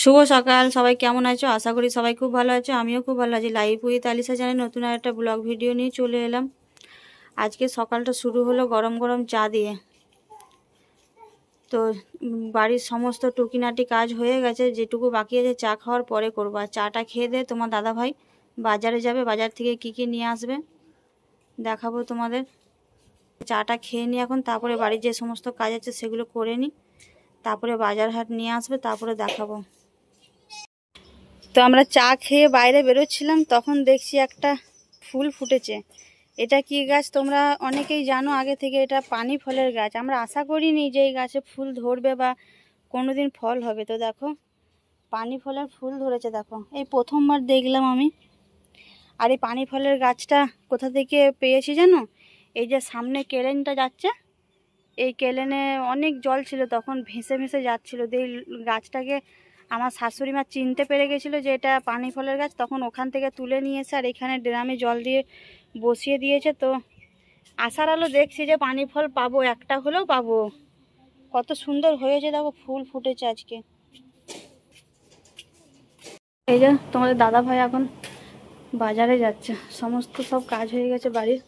শুভ সকাল সবাই, কেমন আছো? আশা করি সবাই খুব ভালো আছো। আমিও খুব ভালো আছি। লাইভ উইথ আলিশা চ্যানেলে নতুন একটা ব্লগ ভিডিও নিয়ে চলে এলাম। আজকে সকালটা শুরু হলো গরম গরম চা দিয়ে। তো বাড়ির সমস্ত টুকিনাটি কাজ হয়ে গেছে, যেটুকু বাকি আছে চা খাওয়ার পরে করবো। আর চাটা খেয়ে দিয়ে তোমার দাদা ভাই বাজারে যাবে, বাজার থেকে কি কি নিয়ে আসবে দেখাবো তোমাদের। চাটা খেয়ে নিই এখন, তারপরে বাড়ির যে সমস্ত কাজ আছে সেগুলো করে নিই, তারপরে বাজার হাট নিয়ে আসবে, তারপরে দেখাবো। তো আমরা চা খেয়ে বাইরে বেরোচ্ছিলাম, তখন দেখছি একটা ফুল ফুটেছে। এটা কি গাছ তোমরা অনেকেই জানো আগে থেকে, এটা পানি ফলের গাছ। আমরা আশা করিনি যে এই গাছে ফুল ধরবে বা কোনোদিন ফল হবে। তো দেখো পানি ফলের ফুল ধরেছে, দেখো এই প্রথমবার দেখলাম আমি। আর এই পানি ফলের গাছটা কোথা থেকে পেয়েছি জানো? এই যে সামনে কেলেনটা যাচ্ছে, এই কেলেনে অনেক জল ছিল, তখন ভেসে ভেসে যাচ্ছিলো। এই গাছটাকে আমার শাশুড়ি মা চিনতে পেরে গেছিলো যে এটা পানি ফলের গাছ, তখন ওখান থেকে তুলে নিয়ে এসে আর এখানে ড্রামে জল দিয়ে বসিয়ে দিয়েছে। তো আশার আলো দেখছি যে পানি ফল পাবো, একটা হলেও পাবো। কত সুন্দর হয়েছে দেখো, ফুল ফুটেছে আজকে। এই যে তোমাদের দাদা ভাই এখন বাজারে যাচ্ছে, সমস্ত সব কাজ হয়ে গেছে বাড়ির।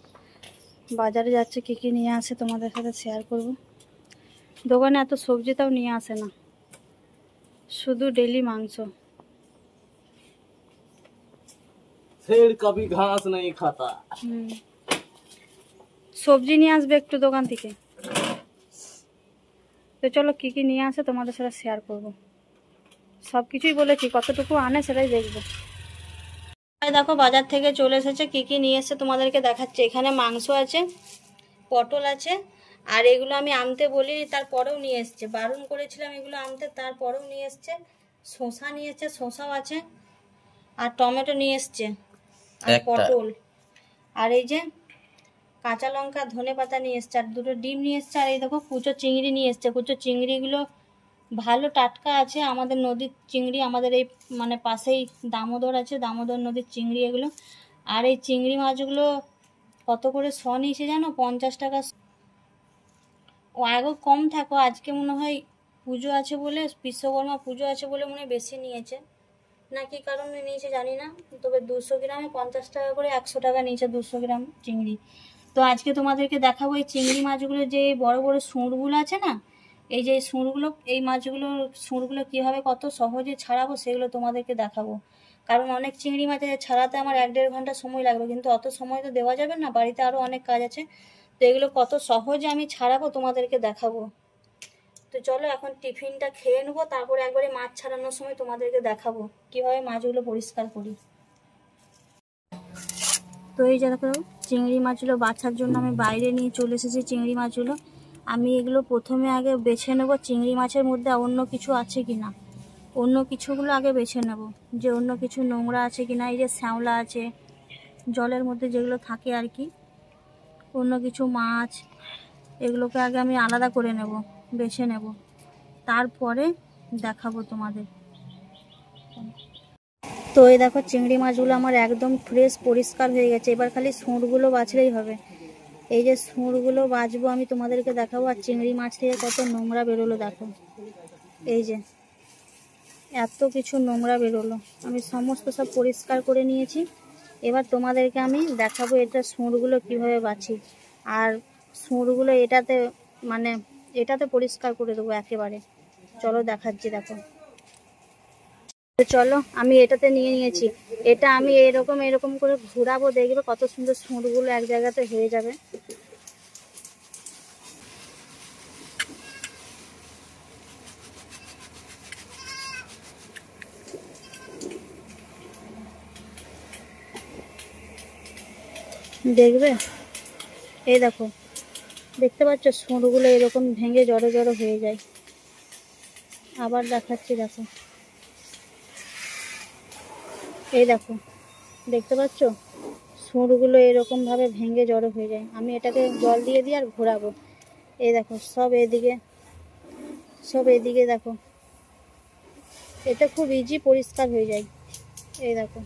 বাজারে যাচ্ছে, কি কি নিয়ে আসে তোমাদের সাথে শেয়ার করব। দোকানে এত সবজিটাও নিয়ে আসে না, শুধু ডেলি মাংস। शेर कभी घास नहीं खाता। সবজি নিয়ে আসবে একটু দোকান থেকে। তো চলো কি কি নিয়ে আসে তোমাদের সাথে শেয়ার করব। সব কিছুই বলেছি, কতটুকু আনে সেটাই দেখবো। দেখো বাজার থেকে চলে এসেছে, কি কি নিয়ে এসেছে তোমাদেরকে দেখাচ্ছে। এখানে মাংস আছে, পটল আছে, আর এগুলো আমি আনতে বলিনি তারপরেও নিয়ে এসছে। বারণ করেছিলাম এগুলো আনতে, তারপরেও নিয়ে এসছে। শসা নিয়ে এসছে, শসাও আছে, আর টমেটো নিয়ে এসছে, আর পটল, আর এই যে কাঁচা লঙ্কা, ধনে পাতা নিয়ে এসছে, আর দুটো ডিম নিয়ে এসছে। আর এই দেখো কুচো চিংড়ি নিয়ে এসছে। কুচো চিংড়িগুলো ভালো টাটকা আছে, আমাদের নদীর চিংড়ি। আমাদের এই মানে পাশেই দামোদর আছে, দামোদর নদীর চিংড়ি এগুলো। আর এই চিংড়ি মাছগুলো কত করে শ নিয়েছে জানো? 50 টাকা। ও আগেও কম থাকো, আজকে মনে হয় পুজো আছে বলে, বিশ্বকর্মা পুজো আছে বলে মনে হয় বেশি নিয়েছে, না কি কারণে নিয়েছে জানি না। তবে 200 গ্রামে 50 টাকা করে, 100 টাকা নিয়েছে 200 গ্রাম চিংড়ি। তো আজকে তোমাদেরকে দেখাবো এই চিংড়ি মাছগুলো, যে বড় বড় সুঁড়গুলো আছে না, এই যে সুঁড়গুলো, এই মাছগুলোর সুঁড়গুলো কীভাবে কত সহজে ছাড়াবো সেগুলো তোমাদেরকে দেখাবো। কারণ অনেক চিংড়ি মাছ ছাড়াতে আমার 1-1.5 ঘন্টা সময় লাগবে, কিন্তু অত সময় তো দেওয়া যাবে না, বাড়িতে আরও অনেক কাজ আছে। তো এগুলো কত সহজে আমি ছাড়াবো তোমাদেরকে দেখাবো। তো চলো এখন টিফিনটা খেয়ে নেবো, তারপরে একবারে মাছ ছাড়ানোর সময় তোমাদেরকে দেখাবো কীভাবে মাছগুলো পরিষ্কার করি। তো এই যে দেখো চিংড়ি মাছগুলো বাছার জন্য আমি বাইরে নিয়ে চলে এসেছি। চিংড়ি মাছগুলো আমি এগুলো প্রথমে আগে বেছে নেব, চিংড়ি মাছের মধ্যে অন্য কিছু আছে কি না। অন্য কিছুগুলো আগে বেছে নেব, যে অন্য কিছু নোংরা আছে কি না। এই যে শ্যাওলা আছে জলের মধ্যে যেগুলো থাকে আর কি, অন্য কিছু মাছ, এগুলোকে আগে আমি আলাদা করে নেব, বেছে নেব, তারপরে দেখাবো তোমাদের। তো এই দেখো চিংড়ি মাছগুলো আমার একদম ফ্রেশ পরিষ্কার হয়ে গেছে। এবার খালি সুঁড়গুলো বাছলেই হবে। এই যে সুঁড়গুলো বাছবো আমি তোমাদেরকে দেখাবো। আর চিংড়ি মাছ থেকে কত নোংরা বেরোলো দেখো, এই যে এত কিছু নোংরা বেরোলো। আমি সমস্ত সব পরিষ্কার করে নিয়েছি। এবার তোমাদেরকে আমি দেখাবো এটা সুঁড়গুলো কিভাবে বাছি। আর সুঁড়গুলো এটাতে মানে এটাতে পরিষ্কার করে দেবো একেবারে। চলো দেখাচ্ছি, দেখো। চলো আমি এটাতে নিয়ে নিয়েছি। এটা আমি এরকম এরকম করে ঘোরাবো, দেখবে কত সুন্দর সুঁড়গুলো এক জায়গাতে হয়ে যাবে। দেখবে এই দেখো, দেখতে পাচ্ছ সুঁড়গুলো এরকম ভেঙে জড়ো জড়ো হয়ে যায়। আবার দেখাচ্ছি, দেখো এই দেখো, দেখতে পাচ্ছ সুঁড়গুলো এরকম ভাবে ভেঙে জড়ো হয়ে যায়। আমি এটাকে জল দিয়ে দিই আর ঘোরাবো। এই দেখো সব এদিকে, সব এদিকে দেখো, এটা খুব ইজি পরিষ্কার হয়ে যায়। এই দেখো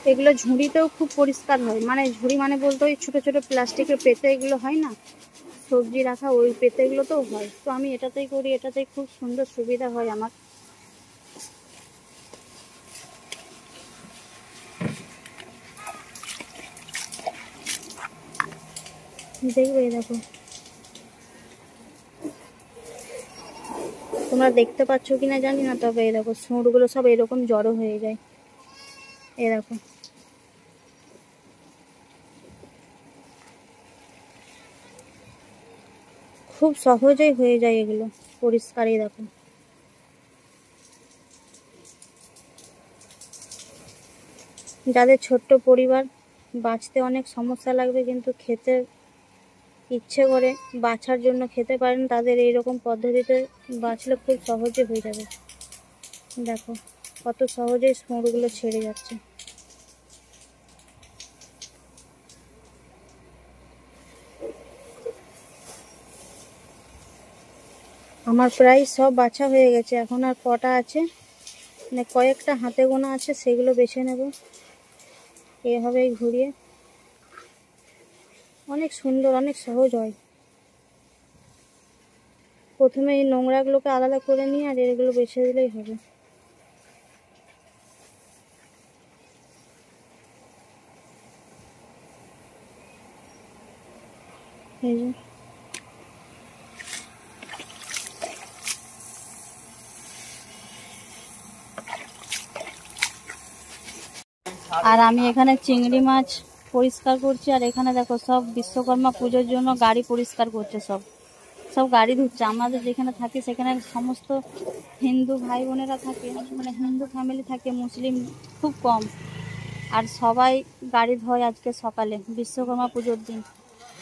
এগুলো ঝুড়িতেও খুব পরিষ্কার হয়, মানে ঝুড়ি মানে বলতে ওই ছোটো ছোটো প্লাস্টিকের পেতে এগুলো হয় না, সবজি রাখা ওই পেতেগুলোতেও হয়। তো আমি এটাতেই করি, এটাতেই খুব সুন্দর সুবিধা হয় আমার। দেখবে দেখো, তোমরা দেখতে পাচ্ছ কিনা জানি না, তবে এই দেখো সুঁড়গুলো সব এরকম জড়ো হয়ে যায়। এই দেখো, খুব সহজেই হয়ে যায় এগুলো পরিষ্কার। এই দেখো, যাদের ছোট্ট পরিবার, বাঁচতে অনেক সমস্যা লাগবে কিন্তু খেতে ইচ্ছে করে, বাছার জন্য খেতে পারেন, তাদের এইরকম পদ্ধতিতে বাছলে খুব সহজে হয়ে যাবে। দেখো কত সহজেই সুঁড়গুলো ছেড়ে যাচ্ছে। আমার প্রায় সব বাছা হয়ে গেছে, এখন আর কটা আছে, মানে কয়েকটা হাতে গোনা আছে, সেগুলো বেছে নেব এভাবেই ঘুরিয়ে। অনেক সুন্দর, অনেক সহজ হয়। প্রথমে এই নোংরাগুলোকে আলাদা করে নিয়ে আর এগুলো বেছে দিলেই হবে। এই যে আর আমি এখানে চিংড়ি মাছ পরিষ্কার করছি, আর এখানে দেখো সব বিশ্বকর্মা পুজোর জন্য গাড়ি পরিষ্কার করছে, সব সব গাড়ি ধুচ্ছে। আমাদের যেখানে থাকি সেখানে সমস্ত হিন্দু ভাই বোনেরা থাকে, মানে হিন্দু ফ্যামিলি থাকে, মুসলিম খুব কম। আর সবাই গাড়ি ধোয় আজকে সকালে বিশ্বকর্মা পুজোর দিন,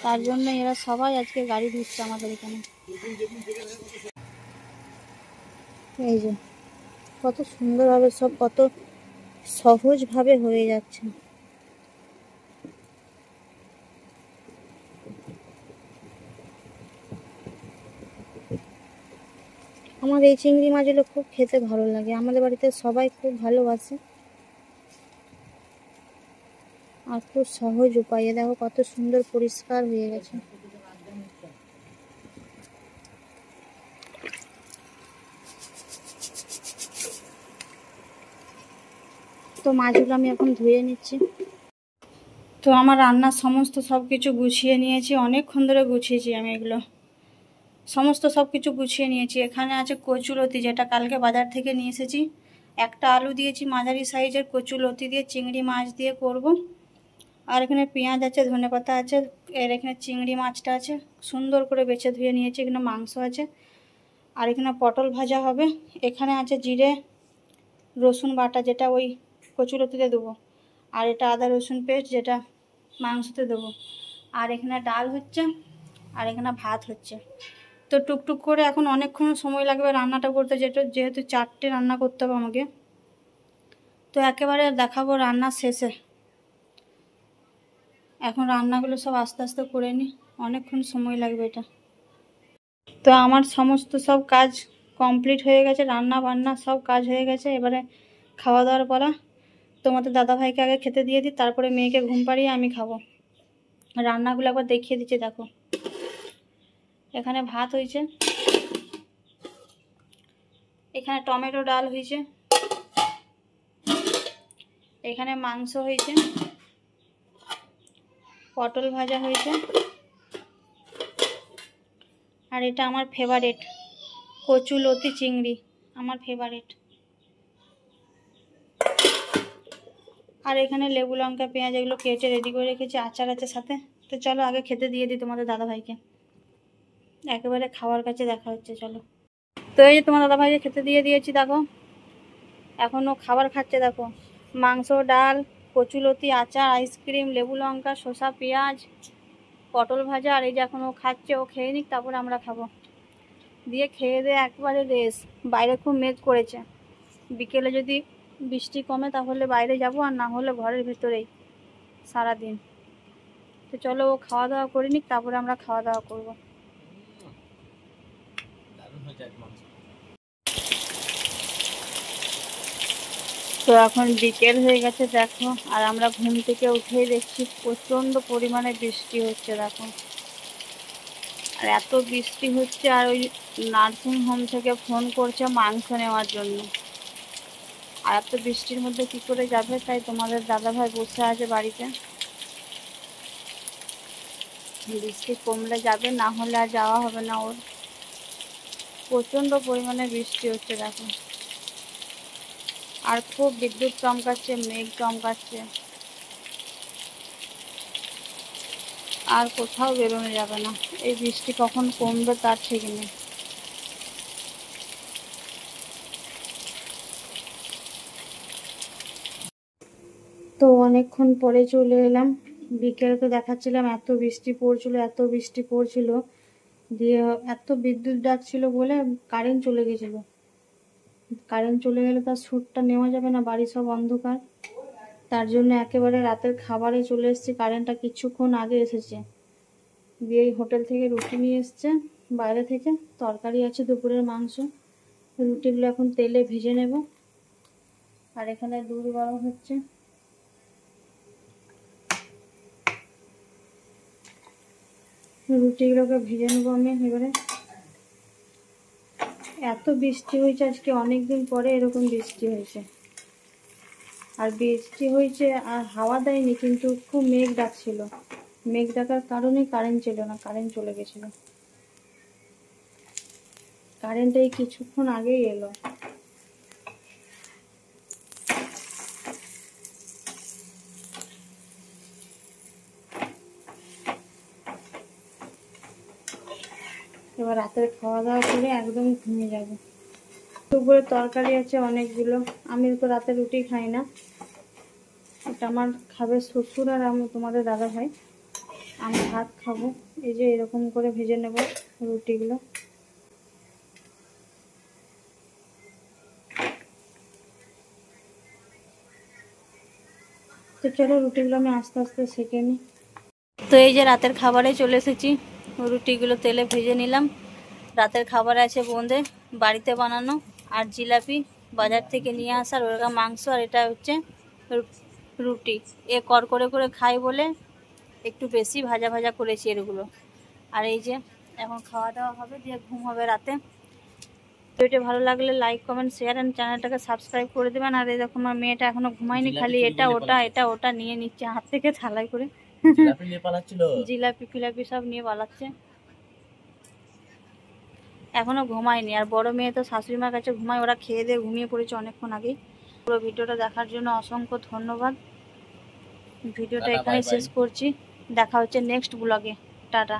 তার জন্য এরা সবাই আজকে গাড়ি ধুচ্ছে আমাদের এখানে। এই যে কত সুন্দরভাবে সব, কত সহজভাবে হয়ে যাচ্ছে। আমার এই চিংড়ি মাছগুলো খুব খেতে ভালো লাগে, আমাদের বাড়িতে সবাই খুব ভালোবাসে, আর খুব সহজ উপায়ে। দেখো কত সুন্দর পরিষ্কার হয়ে গেছে। তো মাছগুলো আমি এখন ধুয়ে নিচ্ছি। তো আমার রান্নার সমস্ত সব কিছু গুছিয়ে নিয়েছি, অনেকক্ষণ ধরে গুছিয়েছি আমি এগুলো সমস্ত সব কিছু গুছিয়ে নিয়েছি। এখানে আছে কচুলতি, যেটা কালকে বাজার থেকে নিয়ে এসেছি। একটা আলু দিয়েছি, মাঝারি সাইজের কচুলতি দিয়ে চিংড়ি মাছ দিয়ে করব। আর এখানে পেঁয়াজ আছে, ধনেপাতা আছে, এর এখানে চিংড়ি মাছটা আছে, সুন্দর করে বেছে ধুয়ে নিয়েছি। এখানে মাংস আছে, আর এখানে পটল ভাজা হবে। এখানে আছে জিরে রসুন বাটা, যেটা ওই কচুলতিতে দেবো, আর এটা আদা রসুন পেস্ট, যেটা মাংসতে দেবো। আর এখানে ডাল হচ্ছে, আর এখানে ভাত হচ্ছে। তো টুকটুক করে এখন অনেকক্ষণ সময় লাগবে রান্নাটা করতে, যেহেতু 4টে রান্না করতে হবে আমাকে। তো একেবারে দেখাবো রান্না শেষে। এখন রান্নাগুলো সব আস্তে আস্তে করে নিই, অনেকক্ষণ সময় লাগবে এটা। তো আমার সমস্ত সব কাজ কমপ্লিট হয়ে গেছে, রান্না বান্না সব কাজ হয়ে গেছে। এবারে খাওয়া দাওয়ার পালা। তোমাদের দাদাভাইকে আগে খেতে দিয়ে দিই, তারপরে মেয়েকে ঘুম পাড়িয়ে আমি খাবো। রান্নাগুলো একবার দেখিয়ে দিচ্ছি দেখো। এখানে ভাত হয়েছে, এখানে টমেটো ডাল হয়েছে, এখানে মাংস হয়েছে, পটল ভাজা হয়েছে, আর এটা আমার ফেভারিট কচুলতি চিংড়ি, আমার ফেভারিট। আর এখানে লেবু লঙ্কা পেঁয়াজ এগুলো কেটে রেডি করে রেখেছি, আচার আছে সাথে। তো চলো আগে খেতে দিয়ে দিই তোমাদের দাদাভাইকে, একেবারে খাওয়ার কাছে দেখা হচ্ছে। চলো। তো এই যে তোমার দাদাভাইকে খেতে দিয়ে দিয়েছি, দেখো এখনও খাবার খাচ্ছে। দেখো মাংস, ডাল, কচুলতি, আচার, আইসক্রিম, লেবু লঙ্কা, শসা, পেঁয়াজ, পটল ভাজা, আর এই যে এখন ও খাচ্ছে। ও খেয়ে নিক, তারপরে আমরা খাবো। দিয়ে খেয়ে দিয়ে একবারে রেস। বাইরে খুব মেঘ করেছে, বিকেলে যদি বৃষ্টি কমে তাহলে বাইরে যাব, আর না হলে ঘরের ভেতরেই সারাদিন। তো চলো ও খাওয়া দাওয়া করে নিক, তারপরে আমরা খাওয়া দাওয়া করবো। তো এখন বিকেল হয়ে গেছে দেখো, আর আমরা ঘুম থেকে উঠেই দেখছি প্রচন্ড পরিমাণে বৃষ্টি হচ্ছে দেখো। আর এত বৃষ্টি হচ্ছে, আর ওই নার্সিং হোম থেকে ফোন করছে মাংস নেওয়ার জন্য। আর এত বৃষ্টির মধ্যে কি করে যাবে, তাই তোমাদের দাদাভাই বসে আছে বাড়িতে। বৃষ্টি কমলে যাবে, না হলে আর যাওয়া হবে না ওর। প্রচন্ড পরিমাণে বৃষ্টি হচ্ছে দেখো, আর খুব বিদ্যুৎ চমকাচ্ছে, মেঘ চমকাচ্ছে, আর কোথাও বেরোনো যাবে না। এই বৃষ্টি কখন কমবে তার ঠিক নেই। তো অনেকক্ষণ পরে চলে এলাম। বিকেলে তো দেখাচ্ছিলাম এত বৃষ্টি পড়ছিল, এত বৃষ্টি পড়ছিল, দিয়ে এত বিদ্যুৎ ডাকছিল বলে কারেন্ট চলে গেছিল। কারেন্ট চলে গেলে তার শ্যুটটা নেওয়া যাবে না, বাড়ি সব অন্ধকার। তার জন্য একেবারে রাতের খাবারে চলে এসেছি, কারেন্টটা কিছুক্ষণ আগে এসেছে। দিয়ে এই হোটেল থেকে রুটি নিয়ে এসছে বাইরে থেকে, তরকারি আছে দুপুরের মাংস। রুটিগুলো এখন তেলে ভেজে নেব। আর এখানে দুধ গরম হচ্ছে, রুটিগুলোকে ভেজে নেবো আমি এবারে। এত বৃষ্টি হয়েছে আজকে, অনেকদিন পরে এরকম বৃষ্টি হয়েছে। আর বৃষ্টি হয়েছে আর হাওয়া দেয়নি, কিন্তু খুব মেঘ ডাকছিল। মেঘ ডাকার কারণে কারেন্ট ছিল না, কারেন্ট চলে গেছিল। কারেন্ট এই কিছুক্ষণ আগেই এলো। এবার রাতের খাওয়া দাওয়া করে একদম ঘুমিয়ে যাবো। দুপুরে তরকারি আছে অনেকগুলো, আমি তো রাতে রুটি খাই না। এটা আমার খাবে শ্বশুর আর আমি তোমাদের দাদা ভাই, আমি ভাত খাবো। এই যে এরকম করে ভেজে নেব রুটিগুলো। তো চলো রুটিগুলো আমি আস্তে আস্তে সেঁকে নিই। তো এই যে রাতের খাবারে চলে এসেছি, রুটিগুলো তেলে ভেজে নিলাম। রাতের খাবারে আছে বোঁদে বাড়িতে বানানো, আর জিলাপি বাজার থেকে নিয়ে আসার, ওরকম মাংস, আর এটা হচ্ছে রুটি। এ কর করে খাই বলে একটু বেশি ভাজা ভাজা করেছি এগুলো। আর এই যে এখন খাওয়া দাওয়া হবে, দিয়ে ঘুম হবে রাতে। তো এটা ভালো লাগলে লাইক কমেন্ট শেয়ার অ্যান্ড চ্যানেলটাকে সাবস্ক্রাইব করে দেবেন। আর এই দেখো আমার মেয়েটা এখনো ঘুমায়নি, খালি এটা ওটা নিয়ে নিচ্ছে হাত থেকে থালায় করে। জিলাপি ফিলাপি সব নিয়ে পালাচ্ছে, এখনো ঘুমায়নি। আর বড় মেয়ে তো শাশুড়ি মার কাছে ঘুমায়, ওরা খেয়ে দিয়ে ঘুমিয়ে পড়েছে অনেকক্ষণ আগেই। পুরো ভিডিওটা দেখার জন্য অসংখ্য ধন্যবাদ। ভিডিওটা এখানেই শেষ করছি, দেখা হচ্ছে নেক্সট ব্লগে। টাটা।